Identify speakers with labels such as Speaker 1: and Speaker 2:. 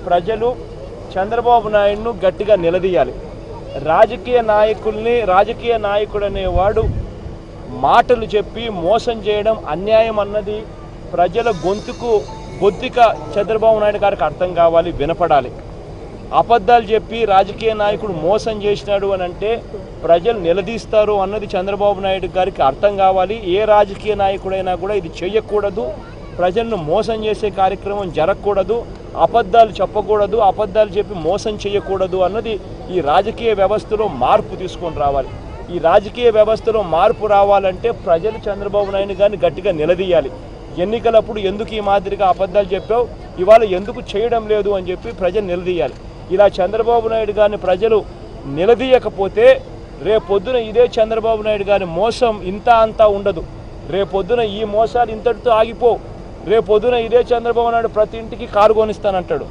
Speaker 1: ప్రజలు చంద్రబాబు నాయుడును గట్టిగా నిలదీయాలి. రాజకీయ నాయకుడు అనేవాడు మాటలు చెప్పి మోసం చేయడం అన్యాయం అన్నది ప్రజల గొంతుక చంద్రబాబు నాయుడు గారికి అర్థం కావాలి, వినపడాలి. అబద్ధాలు చెప్పి రాజకీయ నాయకుడు మోసం చేసినాడు అని అంటే ప్రజలు నిలదీస్తారు అన్నది చంద్రబాబు నాయుడు గారికి అర్థం కావాలి. ఏ రాజకీయ నాయకుడైనా కూడా ఇది చేయకూడదు, ప్రజలను మోసం చేసే కార్యక్రమం జరగకూడదు, అబద్ధాలు చెప్పకూడదు, అబద్ధాలు చెప్పి మోసం చేయకూడదు అన్నది ఈ రాజకీయ వ్యవస్థలో మార్పు తీసుకొని రావాలి. ఈ రాజకీయ వ్యవస్థలో మార్పు రావాలంటే ప్రజలు చంద్రబాబు నాయుడు గారిని గట్టిగా నిలదీయాలి. ఎన్నికలప్పుడు ఎందుకు ఈ మాదిరిగా అబద్ధాలు చెప్పావు, ఇవాళ ఎందుకు చేయడం లేదు అని చెప్పి ప్రజలు నిలదీయాలి. ఇలా చంద్రబాబు నాయుడు గారిని ప్రజలు నిలదీయకపోతే రేపొద్దున ఇదే చంద్రబాబు నాయుడు గారి మోసం ఇంత అంతా ఉండదు. రేపొద్దున ఈ మోసాలు ఇంతటితో ఆగిపోవు. రేపొద్దున ఇదే చంద్రబాబు నాయుడు ప్రతి ఇంటికి కారు కొనిస్తానంటాడు.